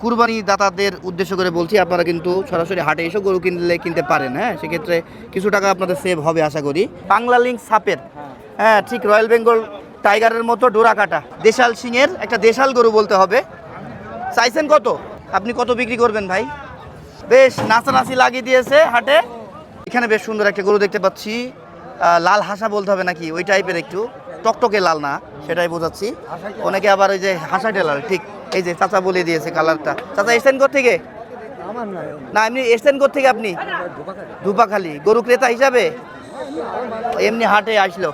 কুরবানি দাতাদের উদ্দেশ্য করে বলছি, আপনারা কিন্তু সরাসরি হাটে এসে গরু কিনতে পারেন। হ্যাঁ, সেক্ষেত্রে কিছু টাকা আপনাদের সেভ হবে আশা করি। বাংলা লিঙ্ক সাপের, হ্যাঁ ঠিক রয়্যাল বেঙ্গল টাইগারের মতো ডোরা কাটা দেশাল সিংয়ের একটা দেশাল গরু বলতে হবে। চাইছেন কত? আপনি কত বিক্রি করবেন ভাই? বেশ নাচানাচি লাগিয়ে দিয়েছে হাটে। এখানে বেশ সুন্দর একটা গরু দেখতে পাচ্ছি, লাল হাসা বলতে হবে নাকি, ওই টাইপের, একটু টকটকে লাল না, সেটাই বোঝাচ্ছি। অনেকে আবার ওই যে হাসাটে লাল, ঠিক এই যে চাচা বলে দিয়েছে কালারটা। চাচা এসছেন থেকে না, এমনি এসছেন থেকে আপনি? ধুপাখালি। গরু ক্রেতা হিসাবে এমনি হাটে আসলো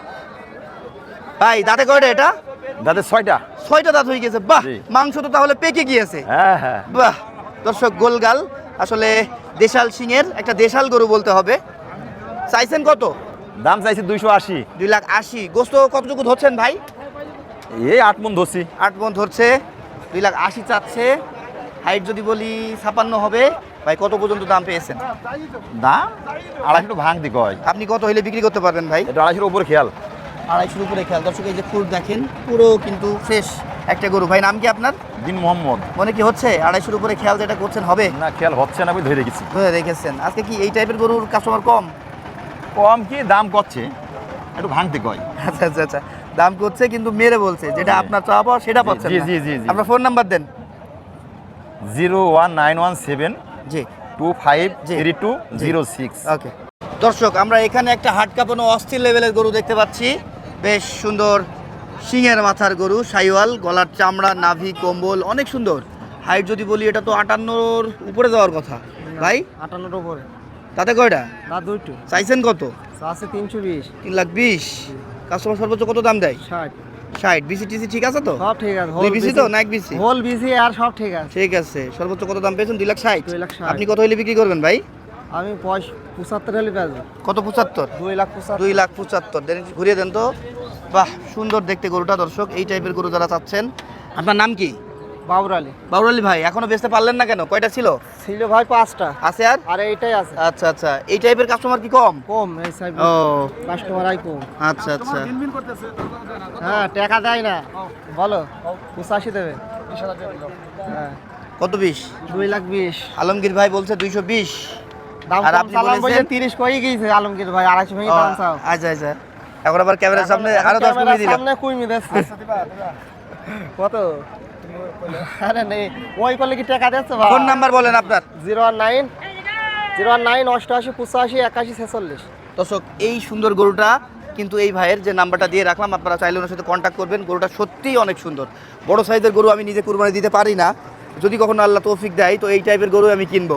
ভাই। দাঁতে কয়টা এটা? দাঁতে 6টা। 6টা দাঁত হয়ে গেছে, বাহ। মাংস তো তাহলে পেকে গিয়েছে। হ্যাঁ বাহ। দর্শক গোলগাল, আসলে দেশাল সিংয়ের একটা দেশাল গরু বলতে হবে। চাইছেন কত? দাম চাইছি 280। 2,80,000। গোস্ত কতটুকু ধরছেন ভাই? এই 8 মণ ধরছি। 8 মণ ধরছে, 2,80,000 চাচ্ছে। হাইট যদি বলি 56 হবে। ভাই কত পর্যন্ত দাম পেয়েছেন? দাম 250 ভাঙতি কয়। আপনি কত হইলে বিক্রি করতে পারবেন ভাই? এটা 250 উপরে খেয়াল। 250 উপরে খেয়াল। দর্শক এই যে ফুল দেখেন, পুরো কিন্তু ফ্রেশ একটা গরু। ভাই নাম কি আপনার? দিন মোহাম্মদ। মনে কি হচ্ছে 250 উপরে খেয়াল যেটা করছেন হবে? না, খেয়াল হচ্ছে না, আমি ধরে রেখেছি। ধরে রেখেছেন। আজকে কি এই টাইপের গরুর কাস্টমার কম? কম কি, দাম করছে একটু ভাঙতি কয়। আচ্ছা আচ্ছা আচ্ছা, দাম করছে কিন্তু মেরে বলছে, যেটা আপনার চাওয়া পাওয়া সেটা পাচ্ছেন না। জি জি জি। আপনার ফোন নাম্বার দেন। 01917 জি 253206। ওকে। দর্শক আমরা এখানে একটা হাট কাঁপানো অস্থির লেভেলের গরু দেখতে পাচ্ছি। বেশ সুন্দর শিঙের মাথার গরু, সাইওয়াল, গলার চামড়া, নাভি, কম্বল অনেক সুন্দর। হাইট যদি বলি এটা তো 58-র উপরে যাওয়ার কথা ভাই। 58-র উপরে। তাতে কয়টা? না, দুইটো। চাইছেন কত? আছে 320। 3,20,000। কাস্টমার সর্বোচ্চ কত দাম দেয়? 60। 60। বিসি টিসি ঠিক আছে তো? সব ঠিক আছে। দুই বিসি তো না এক বিসি? হোল বিসি আর সব ঠিক আছে। ঠিক আছে। সর্বোচ্চ কত দাম পেয়েছেন? 2,60,000। 2,60,000। আপনি কত হইলে বিক্রি করবেন ভাই? আমি 75 হলে বেচবো। কত? 75? 2,75,000। 2,75,000 দেন, ঘুরিয়ে দেন তো। বাহ, সুন্দর দেখতে গরুটা। দর্শক এই টাইপের গরু যারা চাচ্ছেন। আপনার নাম কি? বাবুর আলী। বাবুর আলী ভাই, এখনো বেচতে পারলেন না কেন? কয়টা ছিল? ছিল ভাই 5টা। আছে আর? আর এইটাই আছে। আচ্ছা আচ্ছা, এই টাইপের কাস্টমার কি কম? কম এই সাইড। ও কাস্টমার আই কম। আচ্ছা আচ্ছা। হ্যাঁ, টাকা দেয় না। বলো 85 দেবে। হ্যাঁ। কত? 20? 2,20,000। আলমগীর ভাই বলছে 220। দাম আর কম আপনি চালাম বলে বলেছেন 30 কই গিয়েছে আলমগীর ভাই। 250 ভেঙে দাম চাও। আচ্ছা আচ্ছা, এখন আবার ক্যামেরার সামনে আরো 10 কমিয়ে দিলাম। সামনে কইমি দিচ্ছে। কত? আরে নেই, ওই করলে কি টাকা দিচ্ছে ভাই? ফোন নাম্বার বলেন আপনার। 019 88 85 81 46। দর্শক এই সুন্দর গরুটা কিন্তু এই ভাইয়ের যে নাম্বারটা দিয়ে রাখলাম, আপনারা চাইলে ওনার সাথে কন্ট্যাক্ট করবেন। গরুটা সত্যিই অনেক সুন্দর। বড় সাইজের গরু আমি নিজে কুরবানি দিতে পারি না, যদি কখনো আল্লাহ তৌফিক দেয় তো এই টাইপের গরু আমি কিনবো।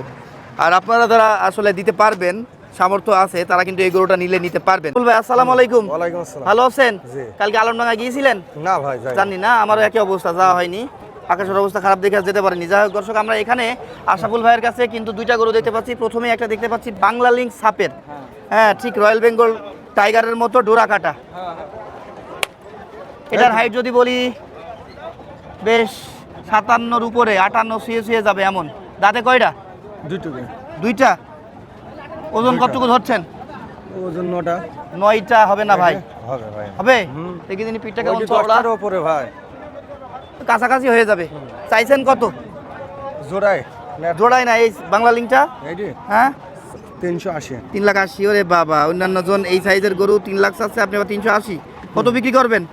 আর আপনারা যারা আসলে দিতে পারবেন, সামর্থ্য আছে, তারা কিন্তু এই গরুটা নিতে পারবেন। ভাই আসসালামু আলাইকুম। ওয়ালাইকুম আসসালাম। ভালো আছেন? জি। কালকে আলমডাঙ্গা গিয়েছিলেন? না ভাই, জানি না, আমারও একই অবস্থা, যাওয়া হয়নি। আকাশের অবস্থা খারাপ দেখে আর যেতে পারিনি। যাই হোক দর্শক, আমরা এখানে আশাফুল ভাইয়ের কাছে কিন্তু দুইটা গরু দেখতে পাচ্ছি। প্রথমে একটা দেখতে পাচ্ছি বাংলা লিঙ্ক সাপের, হ্যাঁ ঠিক রয়্যাল বেঙ্গল টাইগারের মতো ডোরা কাটা। এটার হাইট যদি বলি বেশ 57-র উপরে, 58 ছুঁয়ে যাবে এমন। দাঁতে কয়টা? দুইটা। ওজন কতটুকু ধরছেন? ওজন 9টা। 9টা হবে না ভাই? হবে ভাই। হবে। দেখি দিন পিঠটা কেমন চওড়া। উপরে ভাই। কাছাকাছি হয়ে যাবে। চাইছেন কত? জোড়ায়। জোড়ায় না, এই বাংলা লিঙ্কটা? এইডি হ্যাঁ 380। 3,80,000। ওরে বাবা, অন্যান্য জন এই সাইজের গরু 3 লাখ চাচ্ছে, আপনি আবার 380। কত বিক্রি করবেন?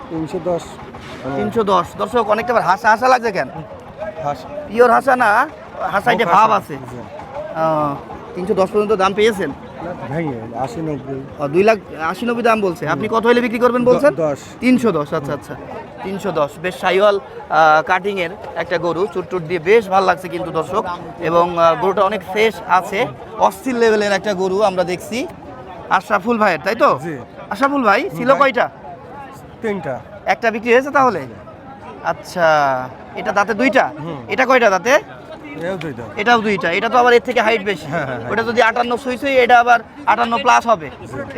310। 310। দর্শক অনেকটা আবার হাসা হাসা লাগছে কেন? হাস। পিওর হাসা না, হাসাইটে ভাব আছে। 310 পর্যন্ত দাম পেয়েছেন? ভেঙে 80 90। 2,80,90 দাম বলছে। আপনি কত হলে বিক্রি করবেন বলছেন? 10। 310। আচ্ছা আচ্ছা, 310। বেশ সাইওয়াল কাটিংয়ের একটা গরু, চুটটুট দিয়ে বেশ ভালো লাগছে কিন্তু দর্শক। এবং গরুটা অনেক ফ্রেশ আছে, অস্থির লেভেলের একটা গরু আমরা দেখছি। আশরাফুল ভাইয়ের, তাই তো? জি। আশরাফুল ভাই ছিল কয়টা? 3টা। একটা বিক্রি হয়েছে তাহলে? আচ্ছা, এটা দাঁতে 2টা। এটা কয়টা দাঁতে? এও 2টা। এটাও 2টা। এটা তো আবার এর থেকে হাইট বেশি। ওটা যদি 58 ছুঁই, এটা আবার 58 প্লাস হবে।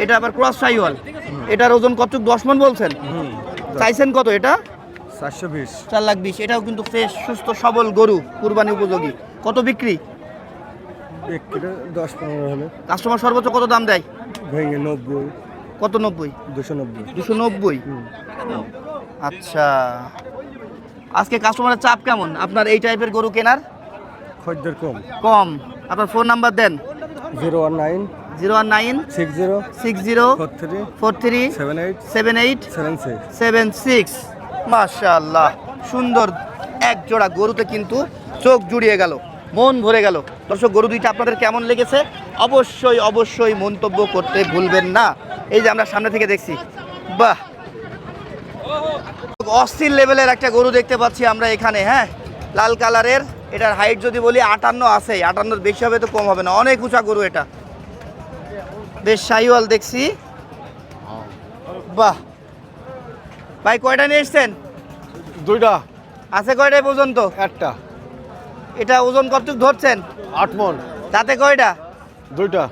এটা আবার ক্রস সাইওয়াল। এটার ওজন কতটুকু? 10 মণ বলছেন। চাইছেন কত এটা? 420। 4,20,000। এটাও কিন্তু ফ্রেশ সুস্থ সবল গরু, কুরবানি উপযোগী। কত বিক্রি? বিক্রি 10-15 হলে। কাস্টমার সর্বোচ্চ কত দাম দেয়? ভেঙে 90। কত? 90? 290। 290। আচ্ছা, আজকে কাস্টমারের চাপ কেমন আপনার এই টাইপের গরু কেনার? খদ্দের কম। কম। আপনার ফোন নাম্বার দেন। 019 019 60 60 43 43 78 78 76। 76। মাশাআল্লাহ, সুন্দর এক জোড়া গরুতে কিন্তু চোখ জুড়িয়ে গেল, মন ভরে গেল। দর্শক, গরু দুইটা আপনাদের কেমন লেগেছে অবশ্যই অবশ্যই মন্তব্য করতে ভুলবেন না। এই যে আমরা সামনে থেকে দেখছি, বাহ, অস্থির লেভেলের একটা গরু দেখতে পাচ্ছি আমরা এখানে। হ্যাঁ, লাল কালারের। এটার হাইট যদি বলি 58 আছে, 58 বেশি হবে তো কম হবে না, অনেক উঁচা গরু এটা। বেশ শাহিওয়াল দেখছি, বাহ। ভাই কয়টা নিয়ে এসছেন? দুইটা আছে কয়টায় পর্যন্ত? একটা। এটা ওজন কতটুকু ধরছেন? 8 মণ। দাঁতে কয়টা? দুইটা।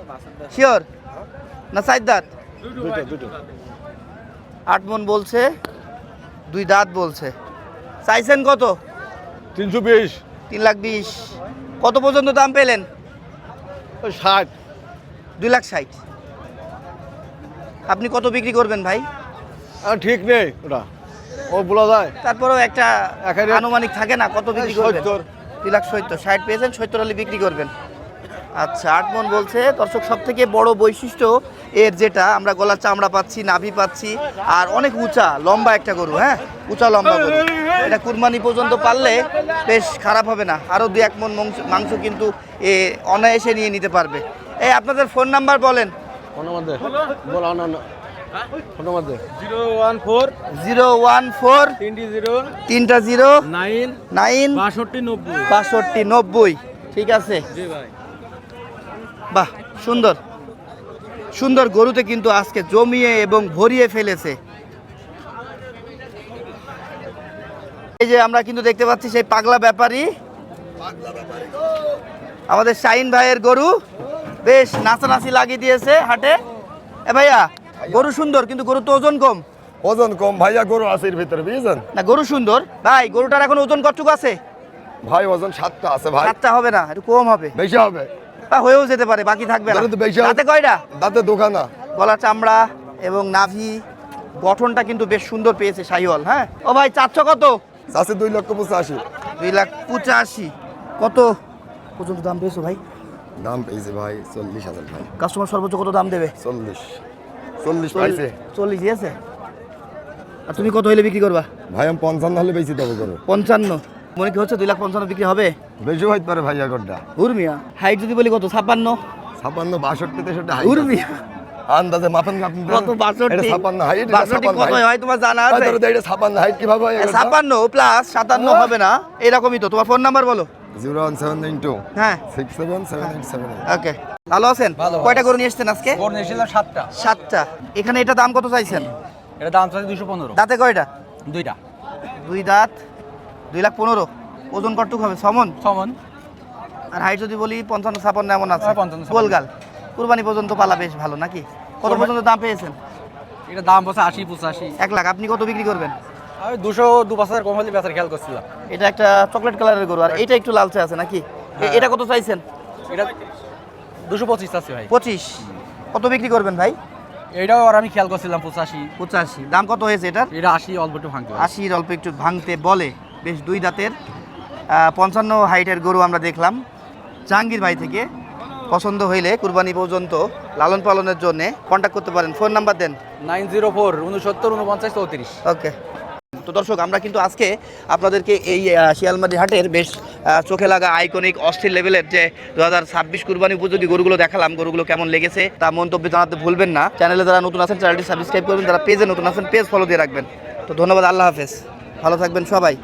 শিওর না সাইড দাঁত? দুইটা। 8 মণ বলছে, 2 দাঁত বলছে। চাইছেন কত? 320। 3,20,000। কত পর্যন্ত দাম পেলেন? 60। 2,60,000। আপনি কত বিক্রি করবেন ভাই? ঠিক নেই ওটা, ও বলা যায়। তারপরেও একটা এখানে- আনুমানিক থাকে না, কত বিক্রি করবেন? 70। 2,70,000। 60 পেয়েছেন, 70 হলে বিক্রি করবেন। আচ্ছা, 8 মণ বলছে। দর্শক, সব থেকে বড় বৈশিষ্ট্য এর যেটা, আমরা গলার চামড়া পাচ্ছি, নাভি পাচ্ছি, আর অনেক উঁচা লম্বা একটা গরু। হ্যাঁ, উঁচা লম্বা গরু। এটা কুরবানি পর্যন্ত পারলে বেশ খারাপ হবে না। আরও 2-1 মণ মাংস কিন্তু এ অনায়াসে নিয়ে নিতে পারবে। এই আপনাদের ফোন নাম্বার বলেন। ফোনের মধ্যে বলা না ফোনের মধ্যে 014 014 30 9 9 62 90। ঠিক আছে জি ভাই। বাহ, সুন্দর সুন্দর গরুতে কিন্তু আজকে জমিয়ে এবং ভরিয়ে ফেলেছে। এই যে আমরা কিন্তু দেখতে পাচ্ছি সেই পাগলা ব্যাপারী, আমাদের শাহিন ভাইয়ের গরু বেশ নাচানাচি লাগিয়ে দিয়েছে হাটে। এ ভাইয়া, গরু সুন্দর কিন্তু গরু তো ওজন কম। ওজন কম ভাইয়া, গরু আছে এর ভিতরে বুঝছেন না, গরু সুন্দর ভাই, গরুটার এখন ওজন কতটুকু আছে? ভাই, ওজন 7টা আছে ভাই। 7টা হবে না, একটু কম হবে। বেশি হবে, তা হয়েও যেতে পারে, বাকি থাকবে না। তাহলে তো বেশি হবে। তাতে কয়টা? দাঁতে দোকানা। গলা চামড়া এবং নাভি গঠনটা কিন্তু বেশ সুন্দর পেয়েছে শাহিওয়াল। হ্যাঁ, ও ভাই, 400 কত? আছে 2,85,000। 2,85,000। কত পর্যন্ত দাম পেয়েছো ভাই? দাম পেয়েছে ভাই 40,000 ভাই। কাস্টমার সর্বোচ্চ কত দাম দেবে? 40 পাইছে 40 দিয়েছে। আর তুমি কত হলে বিক্রি করবা? ভাই। আমি 55 হলে বেশি দেবো গরু। 55 মনে কি হচ্ছে? 2,55,000 বিক্রি হবে? বেশি হইতে পারে ভাইয়া গরুটা। উর্মিয়া হাইট যদি বলি কত? 56। 56 62 63 হাইট। উর্মিয়া আন্দাজে মাপেন আপনি। কত? 62। এটা 56 হাইট। 62 কত হয় তোমার জানা আছে? এটা 56 হাইট কিভাবে হয়? 56 প্লাস 57 হবে না, এরকমই তো। তোমার ফোন নাম্বার বলো। 01792 হ্যাঁ, 677878। ওকে। ভালো আছেন? কয়টা গরু নিয়ে এসেছেন আজকে? গরু নিয়েছিলাম 7টা। 7টা। এখানে এটা দাম কত চাইছেন? এটা দাম চাই 215। দাঁতে কয়টা? দুইটা। 2 দাঁত, 2,15,000। ওজন কতটুকু হবে? 6 মণ। 6 মণ। আর হাইট যদি বলি 55-56 এমন আছে। 55-56 গোলগাল। কুরবানি পর্যন্ত পালা বেশ ভালো নাকি? কত পর্যন্ত দাম পেয়েছেন? এটা দাম বলছে 80-85। 1 লাখ। আপনি কত বিক্রি করবেন? আমি 200-2,500 কম হলে বেচার খেয়াল করছিলাম। এটা একটা চকলেট কালারের গরু, আর এটা একটু লালচে আছে নাকি? এটা কত চাইছেন? এটা 225 আছে ভাই। 25। কত বিক্রি করবেন ভাই? এটাও আর আমি খেয়াল করছিলাম 85। 85। দাম কত হয়েছে এটার? এটা 80 অল্প একটু ভাঙতে পারে। 80 অল্প একটু ভাঙতে বলে। বেশ 2 দাঁতের 55 হাইটের গরু আমরা দেখলাম জাহাঙ্গীর ভাই থেকে। পছন্দ হইলে কুরবানি পর্যন্ত লালন পালনের জন্য কন্ট্যাক্ট করতে পারেন। ফোন নাম্বার দেন। 904 69 49 34। ওকে। তো দর্শক, আমরা কিন্তু আজকে আপনাদেরকে এই শিয়ালমারি হাটের বেশ চোখে লাগা আইকনিক অস্থির লেভেলের যে 2026 কুরবানি উপযোগী গরুগুলো দেখালাম। গরুগুলো কেমন লেগেছে তা মন্তব্যে জানাতে ভুলবেন না। চ্যানেলে যারা নতুন আছেন চ্যানেলটি সাবস্ক্রাইব করবেন, যারা পেজে নতুন আছেন পেজ ফলো দিয়ে রাখবেন। তো ধন্যবাদ, আল্লাহ হাফেজ, ভালো থাকবেন সবাই।